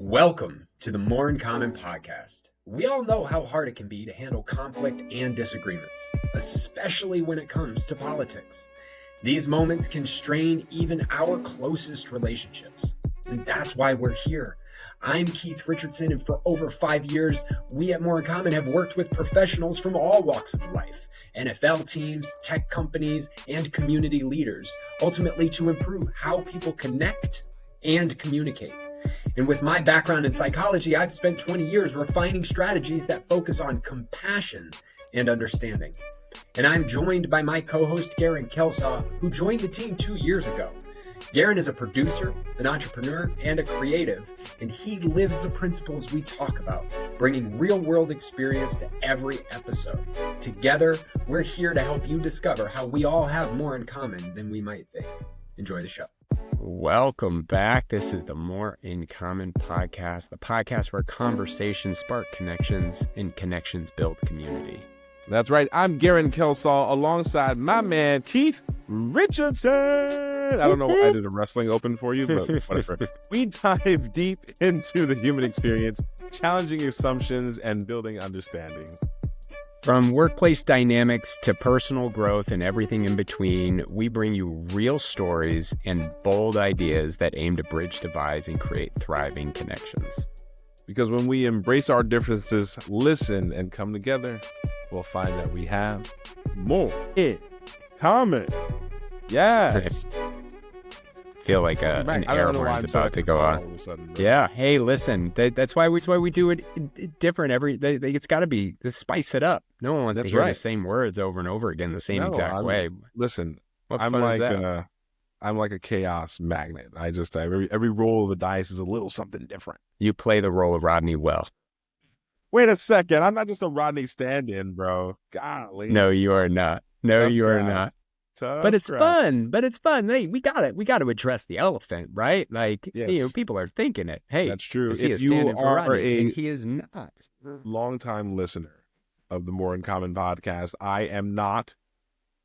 Welcome to the More in Common podcast. We all know how hard it can be to handle conflict and disagreements, especially when it comes to politics. These moments can strain even our closest relationships, and that's why we're here. I'm Keith Richardson, and for over 5 years, we at More in Common have worked with professionals from all walks of life, NFL teams, tech companies, and community leaders, ultimately to improve how people connect and communicate. And with my background in psychology, I've spent 20 years refining strategies that focus on compassion and understanding. And I'm joined by my co-host, Gerren, who joined the team 2 years ago. Gerren is a producer, an entrepreneur, and a creative, and he lives the principles we talk about, bringing real-world experience to every episode. Together, we're here to help you discover how we all have more in common than we might think. Enjoy the show. Welcome back. This is the More in Common podcast, the podcast where conversations spark connections and connections build community. That's right. I'm Gerren Kelsall alongside my man, Keith Richardson. I don't know why I did a wrestling open for you, but whatever. We dive deep into the human experience, challenging assumptions and building understanding. From workplace dynamics to personal growth and everything in between, we bring you real stories and bold ideas that aim to bridge divides and create thriving connections. Because when we embrace our differences, listen, and come together, we'll find that we have more in common. Yes. Feel like an air horn's about to go on. Yeah. Hey, listen. That's why we do it different. It's got to be to spice it up. No one wants to hear the same words over and over again the same exact way. Listen, I'm like a chaos magnet. Every roll of the dice is a little something different. You play the role of Rodney well. Wait a second. I'm not just a Rodney stand-in, bro. Golly. No, you are not. No, you are not. But it's fun. Hey, we got it. We got to address the elephant, right? Like, people are thinking it. Hey, that's true. Is he if you are and he is not. Longtime listener of the More in Common podcast, I am not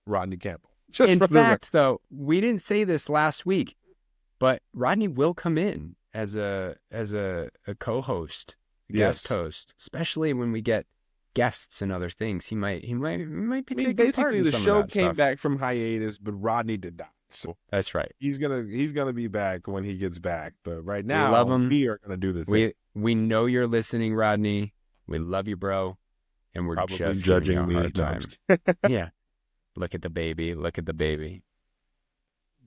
Rodney Campbell. In fact, though, we didn't say this last week, but Rodney will come in as a co-host, guest host, especially when we get guests and other things. He might be taking part in the some show of that came stuff. back from hiatus, but Rodney did not. So that's right. He's gonna be back when he gets back. But right now, we love him. We are gonna do the thing. We know you're listening, Rodney. We love you, bro. And we're probably just judging me hard time. Yeah. Look at the baby.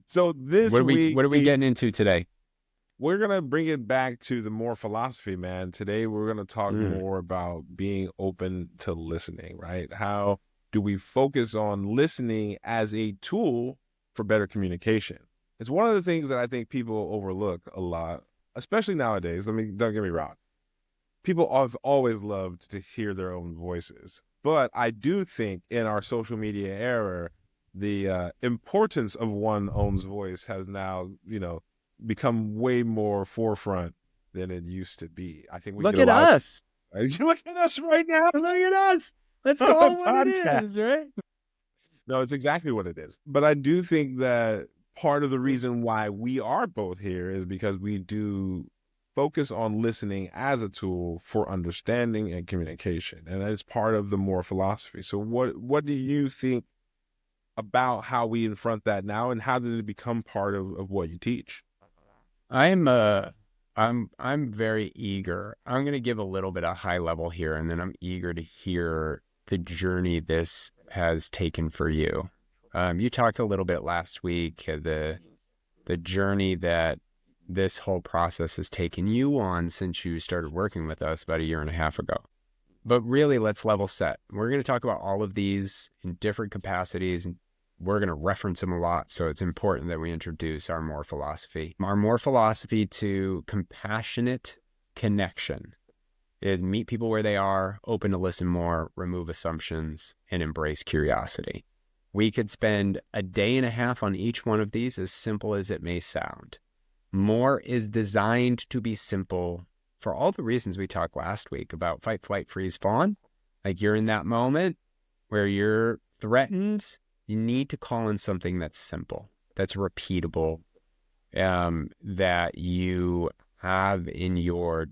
So this week, what are we getting into today? We're going to bring it back to the more philosophy, man. Today, we're going to talk more about being open to listening, right? How do we focus on listening as a tool for better communication? It's one of the things that I think people overlook a lot, especially nowadays. Don't get me wrong. People have always loved to hear their own voices. But I do think in our social media era, the importance of one's own voice has now, become way more forefront than it used to be. I think we look at us. Look at us right now. Look at us. Let's call it what it is, right? No, it's exactly what it is. But I do think that part of the reason why we are both here is because we do focus on listening as a tool for understanding and communication. And that is part of the more philosophy. So what do you think about how we confront that now, and how did it become part of what you teach? I'm very eager. I'm going to give a little bit of high level here, and then I'm eager to hear the journey this has taken for you. You talked a little bit last week, the journey that this whole process has taken you on since you started working with us about 1.5 years ago. But really, let's level set. We're going to talk about all of these in different capacities, and we're going to reference them a lot, so it's important that we introduce our more philosophy. Our more philosophy to compassionate connection is meet people where they are, open to listen more, remove assumptions, and embrace curiosity. We could spend 1.5 days on each one of these, as simple as it may sound. More is designed to be simple for all the reasons we talked last week about fight, flight, freeze, fawn. Like, you're in that moment where you're threatened. You need to call in something that's simple, that's repeatable, that you have in your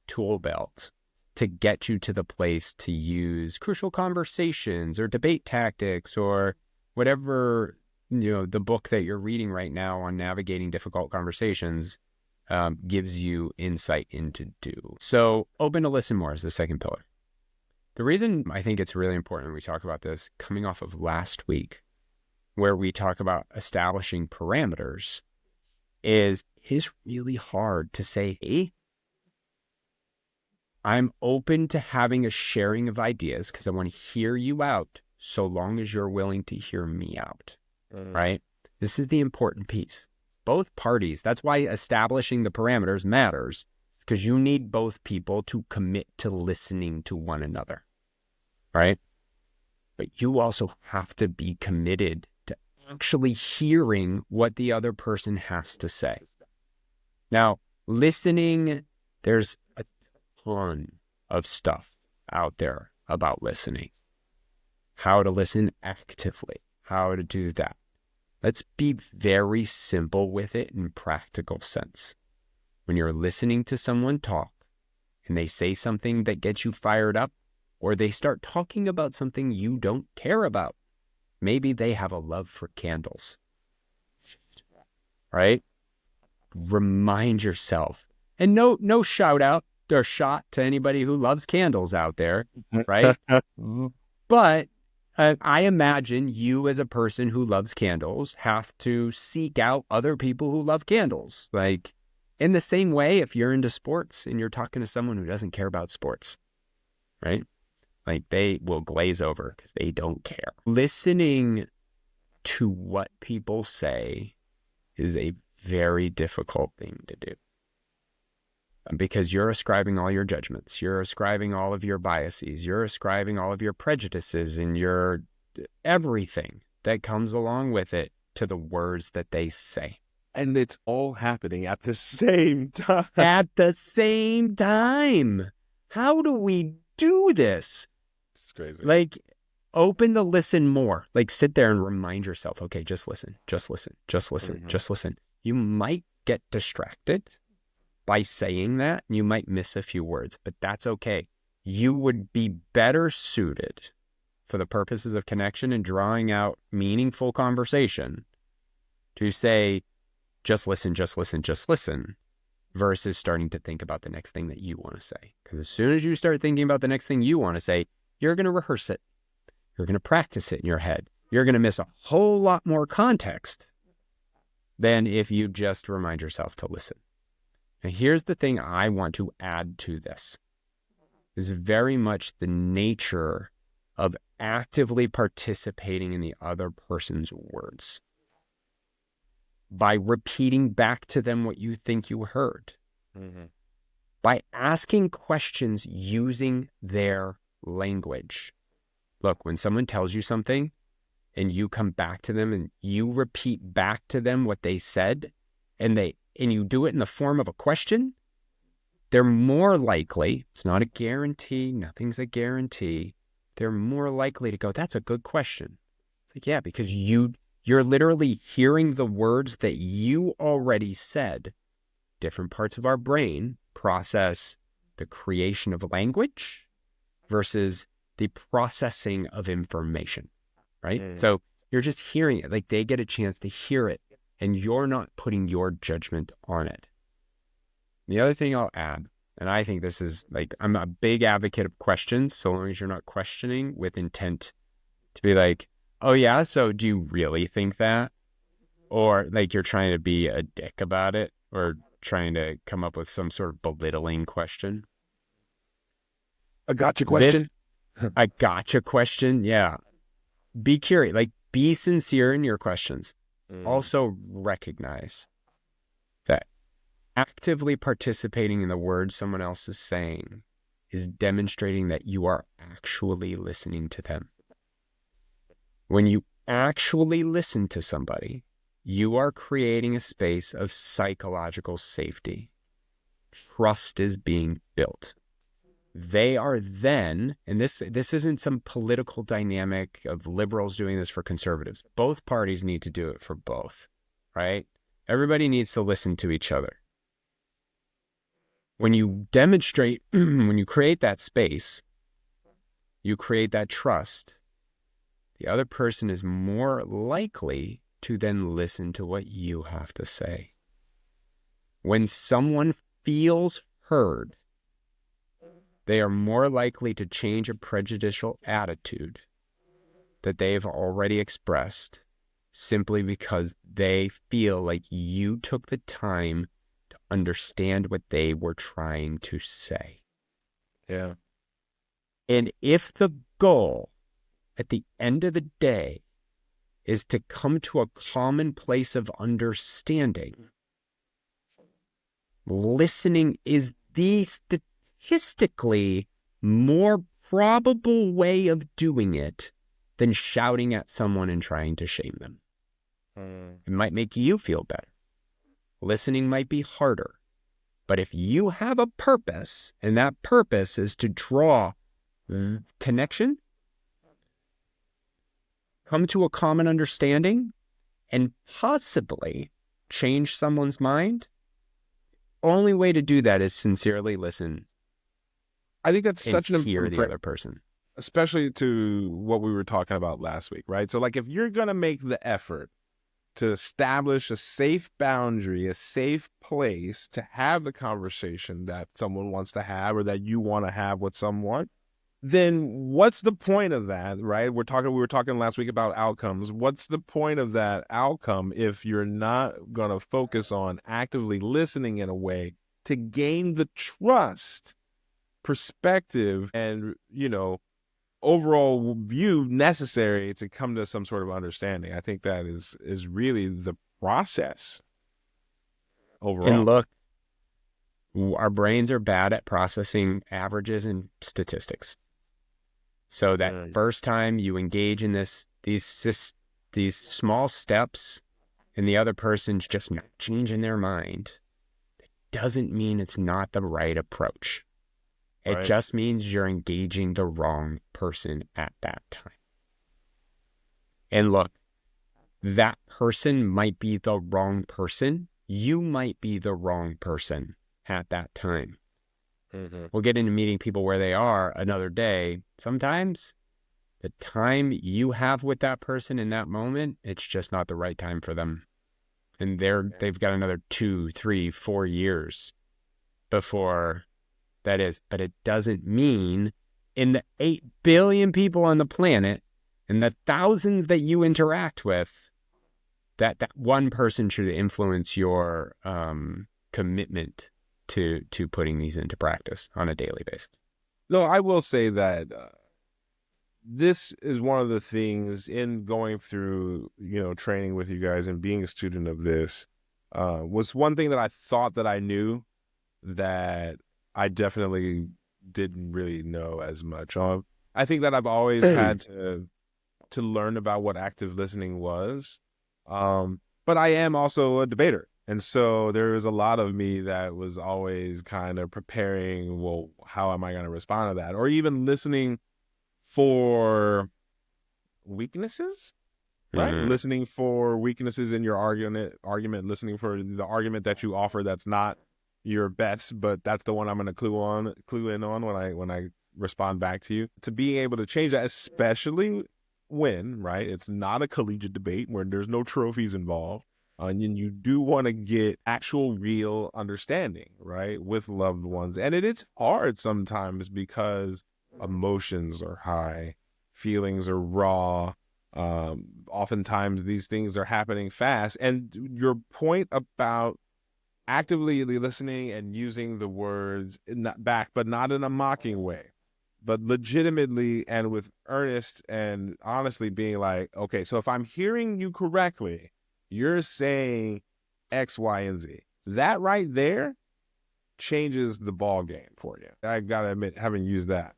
tool belt to get you to the place to use crucial conversations or debate tactics or whatever, the book that you're reading right now on navigating difficult conversations gives you insight into do. So open to listen more is the second pillar. The reason I think it's really important we talk about this coming off of last week, where we talk about establishing parameters, is it's really hard to say, hey, I'm open to having a sharing of ideas because I want to hear you out so long as you're willing to hear me out, right? This is the important piece. Both parties, that's why establishing the parameters matters, because you need both people to commit to listening to one another, right? But you also have to be committed to actually hearing what the other person has to say. Now, listening, there's a ton of stuff out there about listening. How to listen actively, how to do that. Let's be very simple with it in practical sense. When you're listening to someone talk and they say something that gets you fired up, or they start talking about something you don't care about, maybe they have a love for candles, right? Remind yourself, and no shout out or shot to anybody who loves candles out there, right? But I imagine you as a person who loves candles have to seek out other people who love candles. Like in the same way, if you're into sports and you're talking to someone who doesn't care about sports, right? Like they will glaze over because they don't care. Listening to what people say is a very difficult thing to do. Because you're ascribing all your judgments, you're ascribing all of your biases, you're ascribing all of your prejudices and your everything that comes along with it to the words that they say. And it's all happening at the same time. At the same time. How do we do this? It's crazy. Like, open the listen more. Like, sit there and remind yourself, okay, just listen, just listen, just listen, just listen. You might get distracted by saying that, you might miss a few words, but that's okay. You would be better suited for the purposes of connection and drawing out meaningful conversation to say, just listen, just listen, just listen, versus starting to think about the next thing that you want to say. Because as soon as you start thinking about the next thing you want to say, you're going to rehearse it. You're going to practice it in your head. You're going to miss a whole lot more context than if you just remind yourself to listen. And here's the thing I want to add to this, is very much the nature of actively participating in the other person's words by repeating back to them what you think you heard, by asking questions using their language. Look, when someone tells you something and you come back to them and you repeat back to them what they said, and you do it in the form of a question, they're more likely, it's not a guarantee, nothing's a guarantee, they're more likely to go, that's a good question. It's like, yeah, because you're literally hearing the words that you already said. Different parts of our brain process the creation of language versus the processing of information, right? So you're just hearing it, like they get a chance to hear it, and you're not putting your judgment on it. The other thing I'll add, and I think this is like, I'm a big advocate of questions, so long as you're not questioning with intent to be like, oh yeah, so do you really think that? Or like you're trying to be a dick about it, or trying to come up with some sort of belittling question. A gotcha question? A gotcha question, yeah. Be curious, like be sincere in your questions. Also recognize that actively participating in the words someone else is saying is demonstrating that you are actually listening to them. When you actually listen to somebody, you are creating a space of psychological safety. Trust is being built. They are then, and this isn't some political dynamic of liberals doing this for conservatives. Both parties need to do it for both, right? Everybody needs to listen to each other. When you demonstrate, when you create that space, you create that trust, the other person is more likely to then listen to what you have to say. When someone feels heard, they are more likely to change a prejudicial attitude that they've already expressed simply because they feel like you took the time to understand what they were trying to say. Yeah. And if the goal at the end of the day is to come to a common place of understanding, listening is the statistically more probable way of doing it than shouting at someone and trying to shame them. It might make you feel better. Listening might be harder. But if you have a purpose, and that purpose is to draw connection, come to a common understanding, and possibly change someone's mind, only way to do that is sincerely listen. I think that's such an hear the other person, especially to what we were talking about last week, right? So like if you're going to make the effort to establish a safe boundary, a safe place to have the conversation that someone wants to have or that you want to have with someone, then what's the point of that, right? We were talking last week about outcomes. What's the point of that outcome if you're not going to focus on actively listening in a way to gain the trust, perspective, and, overall view necessary to come to some sort of understanding? I think that is really the process overall. And look, our brains are bad at processing averages and statistics. So that first time you engage in these small steps and the other person's just not changing their mind, it doesn't mean it's not the right approach. It just means you're engaging the wrong person at that time. And look, that person might be the wrong person. You might be the wrong person at that time. Mm-hmm. We'll get into meeting people where they are another day. Sometimes the time you have with that person in that moment, it's just not the right time for them. And they've got another 2, 3, 4 years before that is. But it doesn't mean in the 8 billion people on the planet and the thousands that you interact with, that one person should influence your commitment to putting these into practice on a daily basis. No, I will say that this is one of the things in going through, training with you guys and being a student of this, was one thing that I thought that I knew that I definitely didn't really know as much on. I think that I've always had to learn about what active listening was. But I am also a debater. And so there was a lot of me that was always kind of preparing, well, how am I going to respond to that? Or even listening for weaknesses, right? Mm-hmm. Listening for weaknesses in your argument, listening for the argument that you offer that's not your best, but that's the one I'm going to clue in on when I respond back to you. To being able to change that, especially when, right, it's not a collegiate debate where there's no trophies involved. And you do want to get actual real understanding, right, with loved ones. And it's hard sometimes because emotions are high, feelings are raw. Oftentimes these things are happening fast. And your point about actively listening and using the words back, but not in a mocking way, but legitimately and with earnest and honestly being like, okay, so if I'm hearing you correctly, you're saying X, Y, and Z. That right there changes the ball game for you. I gotta admit, having used that.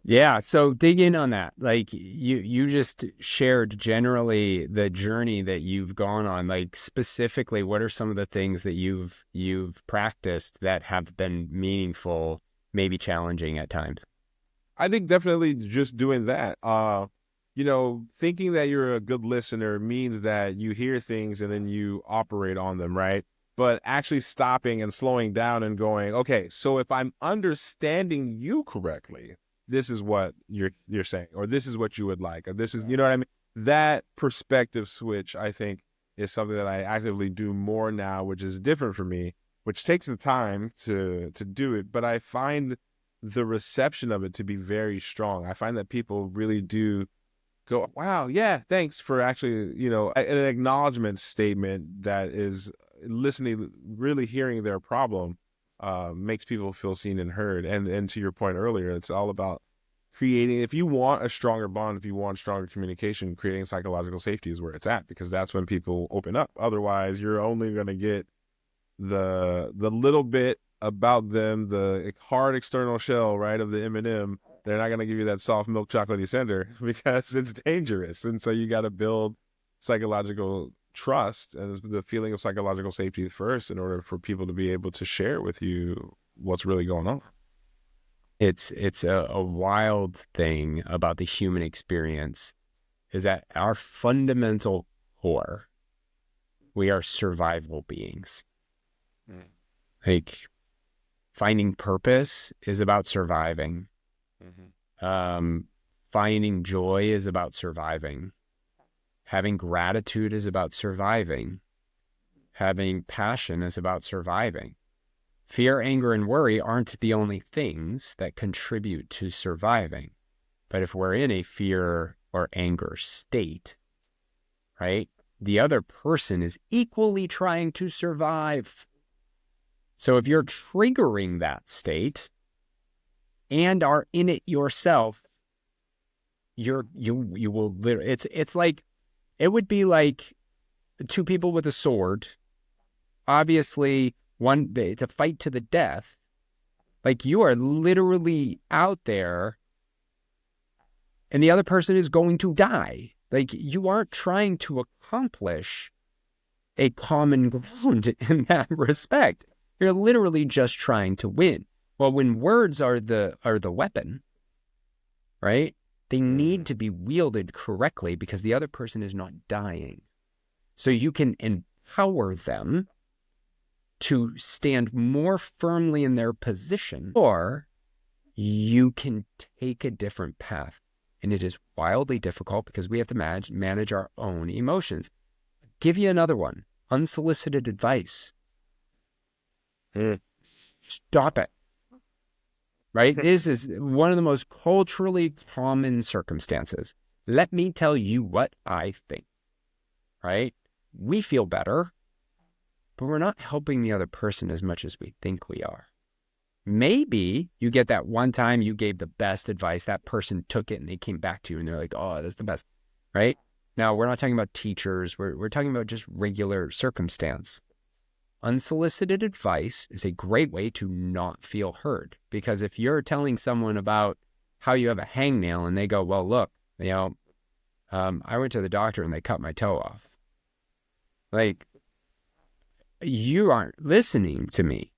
Yeah, so dig in on that. Like you just shared generally the journey that you've gone on. Like specifically, what are some of the things that you've practiced that have been meaningful, maybe challenging at times? I think definitely just doing that. Thinking that you're a good listener means that you hear things and then you operate on them, right? but actually stopping and slowing down and going, okay, so if I'm understanding you correctly, this is what you're saying, or this is what you would like, or this is, you know what I mean? That perspective switch, I think, is something that I actively do more now, which is different for me, which takes the time to do it. But I find the reception of it to be very strong. I find that people really do go, wow, yeah, thanks for actually, you know, an acknowledgement statement that is listening, really hearing their problem, makes people feel seen and heard. And to your point earlier, it's all about creating, if you want a stronger bond, if you want stronger communication, creating psychological safety is where it's at, because that's when people open up. Otherwise, you're only going to get the little bit about them, the hard external shell, right, of the M&M. They're not going to give you that soft milk chocolatey center because it's dangerous. And so you got to build psychological trust and the feeling of psychological safety first in order for people to be able to share with you what's really going on. It's a wild thing about the human experience is that our fundamental core, we are survival beings. Like finding purpose is about surviving. Finding joy is about surviving. Having gratitude is about surviving. Having passion is about surviving. Fear, anger, and worry aren't the only things that contribute to surviving. But if we're in a fear or anger state, right, the other person is equally trying to survive. So if you're triggering that state and are in it yourself, you will literally, it's like, it would be like two people with a sword, obviously to fight to the death. Like you are literally out there and the other person is going to die. Like you aren't trying to accomplish a common ground in that respect. You're literally just trying to win. Well, when words are the weapon, right? They need to be wielded correctly because the other person is not dying. So you can empower them to stand more firmly in their position, or you can take a different path. And it is wildly difficult because we have to manage our own emotions. I'll give you another one. Unsolicited advice. Stop it. Right? This is one of the most culturally common circumstances. Let me tell you what I think. Right? We feel better, but we're not helping the other person as much as we think we are. Maybe you get that one time you gave the best advice, that person took it and they came back to you and they're like, oh, that's the best, right? Now, we're not talking about teachers. We're talking about just regular circumstance. Unsolicited advice is a great way to not feel heard, because if you're telling someone about how you have a hangnail and they go, well, look, you know, I went to the doctor and they cut my toe off. Like, you aren't listening to me.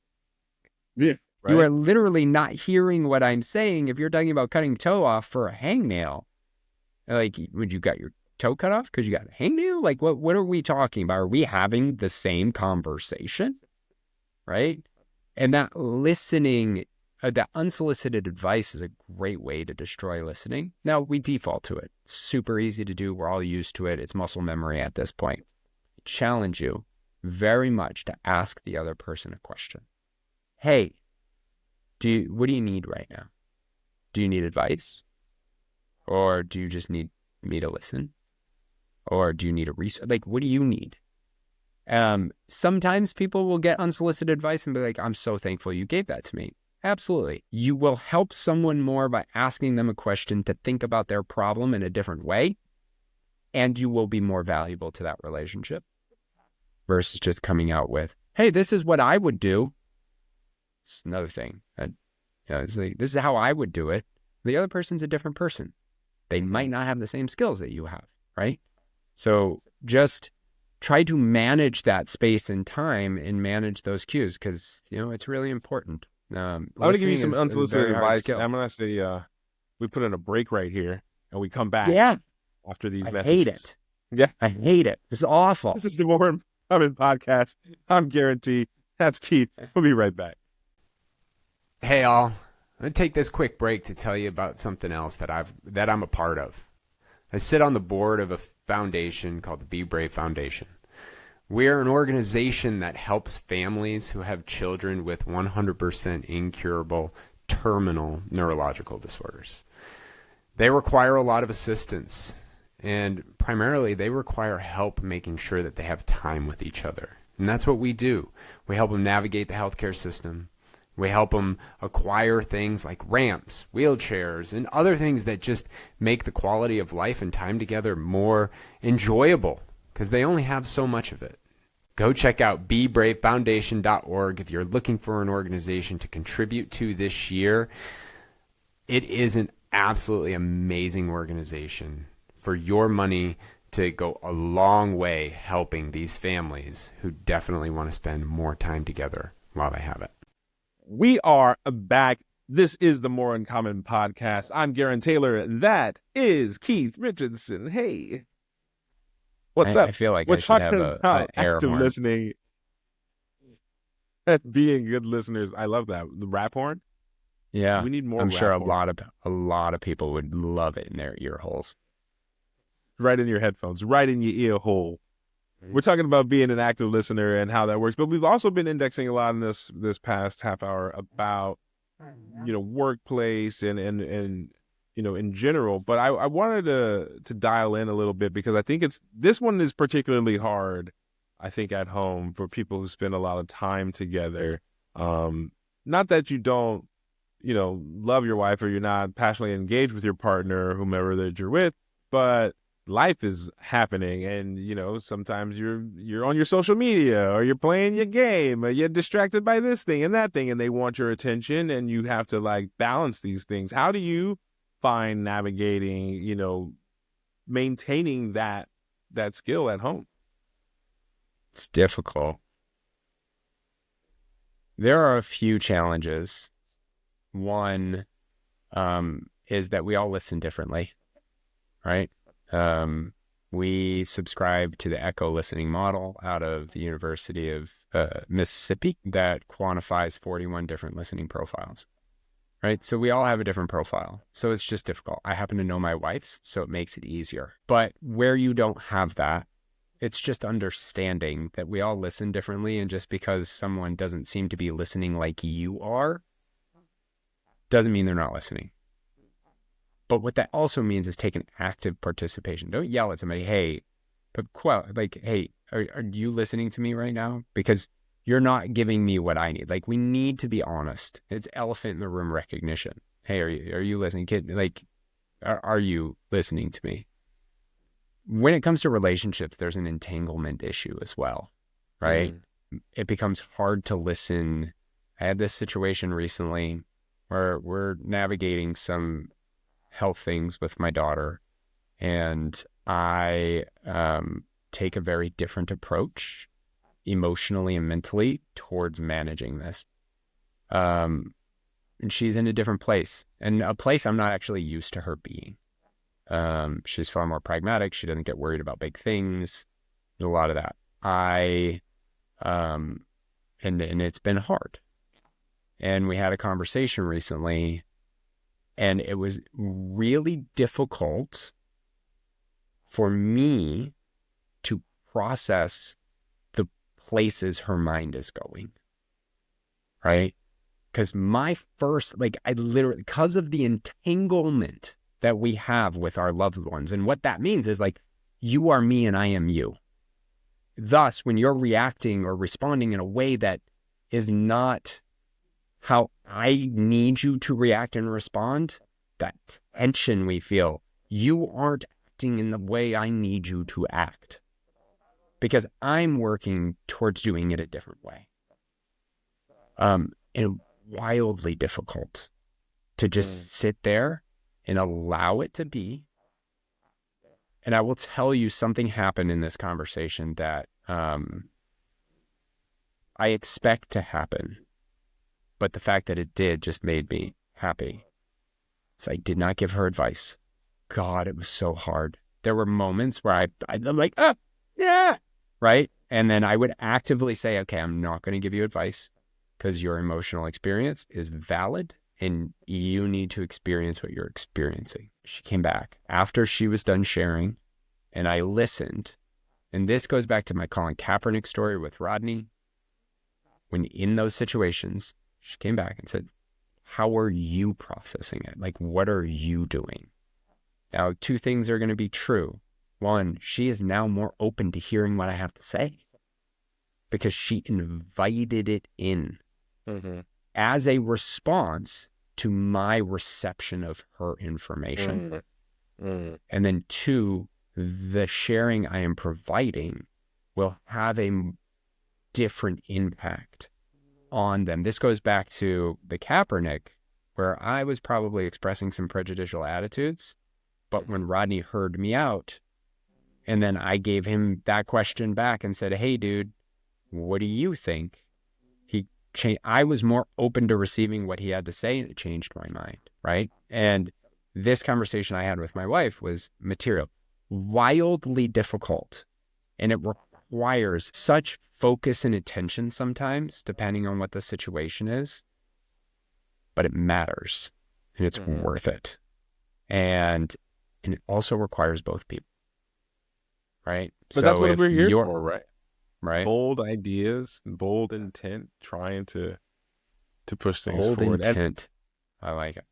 Yeah. Right? You are literally not hearing what I'm saying. If you're talking about cutting toe off for a hangnail, like, would you got your toe cut off because you got a hangnail? Like, what are we talking about? Are we having the same conversation? Right? And that listening, that unsolicited advice is a great way to destroy listening. Now, we default to it. It's super easy to do. We're all used to it. It's muscle memory at this point. I challenge you very much to ask the other person a question. Hey, what do you need right now? Do you need advice? Or do you just need me to listen? Or do you need a research? Like, what do you need? Sometimes people will get unsolicited advice and be like, I'm so thankful you gave that to me. Absolutely. You will help someone more by asking them a question to think about their problem in a different way. And you will be more valuable to that relationship versus just coming out with, hey, this is what I would do. It's another thing. It's like, this is how I would do it. The other person's a different person. They might not have the same skills that you have, right? So just try to manage that space and time and manage those cues, because, you know, it's really important. I'm going to give you some unsolicited advice. I'm going to say we put in a break right here and we come back after these messages. I hate it. Yeah. I hate it. This is awful. This is the more Uncommon Podcast. I'm Guaranteed. That's Keith. We'll be right back. Hey all, I'm going to take this quick break to tell you about something else that I'm a part of. I sit on the board of a foundation called the Be Brave Foundation. We are an organization that helps families who have children with 100% incurable terminal neurological disorders. They require a lot of assistance, and primarily they require help making sure that they have time with each other. And that's what we do. We help them navigate the healthcare system. We help them acquire things like ramps, wheelchairs, and other things that just make the quality of life and time together more enjoyable because they only have so much of it. Go check out BeBraveFoundation.org if you're looking for an organization to contribute to this year. It is an absolutely amazing organization for your money to go a long way helping these families who definitely want to spend more time together while they have it. We are back. This is the More Uncommon Podcast. I'm Gerren Taylor. That is Keith Richardson. Hey. What's up? I feel like We're I should talking have about an air active horn. listening and being good listeners. I love that. The rap horn? Yeah, We need more I'm rap sure horn. a lot of people would love it in their ear holes. Right in your headphones, right in your ear hole. We're talking about being an active listener and how that works, but we've also been indexing a lot in this past half hour about, workplace and in general. But I wanted to dial in a little bit because I think this one is particularly hard, I think, at home for people who spend a lot of time together. Not that you don't, love your wife or you're not passionately engaged with your partner or whomever that you're with, but life is happening and sometimes you're on your social media or you're playing your game or you're distracted by this thing and that thing and they want your attention and you have to balance these things. How do you find navigating, maintaining that skill at home? It's difficult. There are a few challenges. One is that we all listen differently, right? We subscribe to the echo listening model out of the University of Mississippi that quantifies 41 different listening profiles, right? So we all have a different profile. So it's just difficult. I happen to know my wife's, so it makes it easier. But where you don't have that, it's just understanding that we all listen differently. And just because someone doesn't seem to be listening like you are, doesn't mean they're not listening. But what that also means is take an active participation. Don't yell at somebody, hey, but hey, are you listening to me right now? Because you're not giving me what I need. We need to be honest. It's elephant in the room recognition. Hey, are you listening? Kid, are you listening to me? When it comes to relationships, there's an entanglement issue as well, right? It becomes hard to listen. I had this situation recently where we're navigating some health things with my daughter, and I take a very different approach emotionally and mentally towards managing this. And she's in a different place, and a place I'm not actually used to her being. She's far more pragmatic. She doesn't get worried about big things. There's a lot of that. And it's been hard. And we had a conversation recently, and it was really difficult for me to process the places her mind is going, right? Because my first, I literally, because of the entanglement that we have with our loved ones, and what that means is you are me and I am you. Thus, when you're reacting or responding in a way that is not how I need you to react and respond, that tension we feel, you aren't acting in the way I need you to act because I'm working towards doing it a different way. And wildly difficult to just sit there and allow it to be. And I will tell you, something happened in this conversation that I expect to happen. But the fact that it did just made me happy. So I did not give her advice. God, it was so hard. There were moments where I'm like, yeah, right? And then I would actively say, okay, I'm not going to give you advice because your emotional experience is valid and you need to experience what you're experiencing. She came back after she was done sharing and I listened. And this goes back to my Colin Kaepernick story with Rodney. When in those situations, she came back and said, how are you processing it? Like, what are you doing? Now, two things are going to be true. One, she is now more open to hearing what I have to say because she invited it in as a response to my reception of her information. And then two, the sharing I am providing will have a different impact on them. This goes back to the Kaepernick, where I was probably expressing some prejudicial attitudes, but when Rodney heard me out, and then I gave him that question back and said, hey, dude, what do you think? I was more open to receiving what he had to say, and it changed my mind, right? And this conversation I had with my wife was material, wildly difficult, and it requires such focus and attention sometimes, depending on what the situation is, but it matters, and it's worth it. And it also requires both people, right? But so that's what we're here for, right? Right. Bold ideas, bold intent, trying to push things bold forward. Intent. I like it.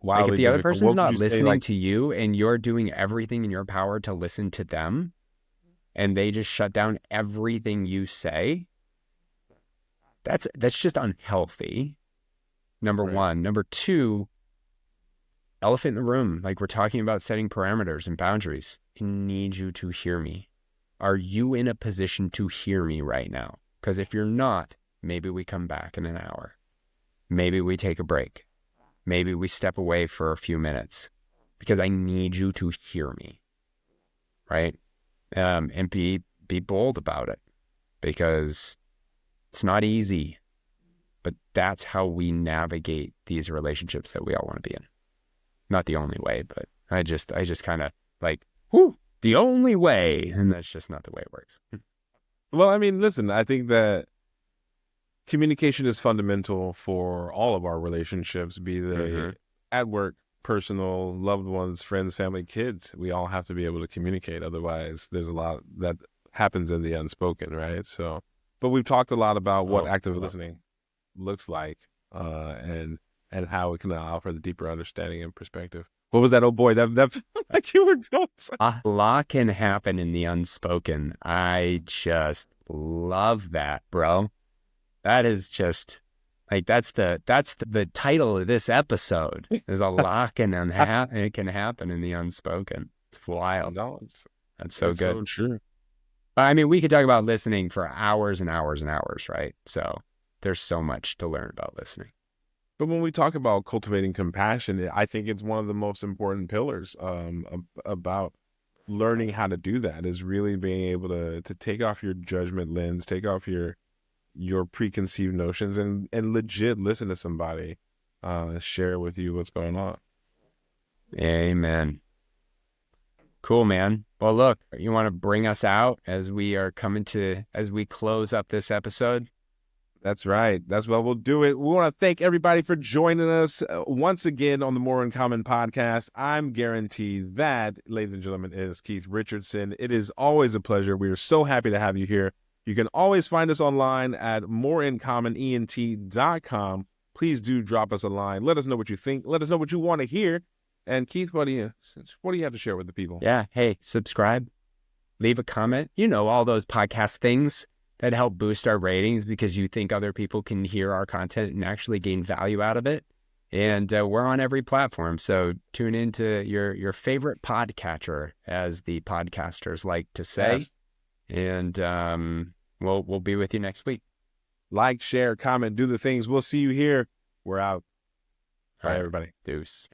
Like if the other person's not listening to you and you're doing everything in your power to listen to them and they just shut down everything you say, that's just unhealthy. Number one. Number two, elephant in the room. Like we're talking about setting parameters and boundaries. I need you to hear me. Are you in a position to hear me right now? Because if you're not, maybe we come back in an hour. Maybe we take a break. Maybe we step away for a few minutes because I need you to hear me, right? And be bold about it because it's not easy, but that's how we navigate these relationships that we all want to be in. Not the only way, but I just kind of like, the only way, and that's just not the way it works. Well, I mean, listen, I think that communication is fundamental for all of our relationships, be they at work, personal, loved ones, friends, family, kids. We all have to be able to communicate. Otherwise, there's a lot that happens in the unspoken, right? So, but we've talked a lot about what active listening looks like and how it can offer the deeper understanding and perspective. What was that? Oh boy, that like you were going. A lot can happen in the unspoken. I just love that, bro. That is just like that's the title of this episode. There's a lot it can happen in the unspoken. It's wild. No, that's so good. So true. I mean, we could talk about listening for hours and hours and hours, right? So there's so much to learn about listening. But when we talk about cultivating compassion, I think it's one of the most important pillars about learning how to do that is really being able to take off your judgment lens, take off your preconceived notions and legit listen to somebody, share with you what's going on. Amen. Cool, man. Well, look, you want to bring us out as we close up this episode? That's right. That's what we'll do it. We want to thank everybody for joining us once again on the More in Common podcast. I'm guaranteed that, ladies and gentlemen, is Keith Richardson. It is always a pleasure. We are so happy to have you here. You can always find us online at moreincommonent.com. Please do drop us a line. Let us know what you think. Let us know what you want to hear. And Keith, what do you have to share with the people? Yeah. Hey, subscribe, leave a comment. You know, all those podcast things that help boost our ratings because you think other people can hear our content and actually gain value out of it. And we're on every platform. So tune into your favorite podcatcher, as the podcasters like to say. Yes. And we'll be with you next week. Like, share, comment, do the things. We'll see you here. We're out. Bye, everybody. Deuce.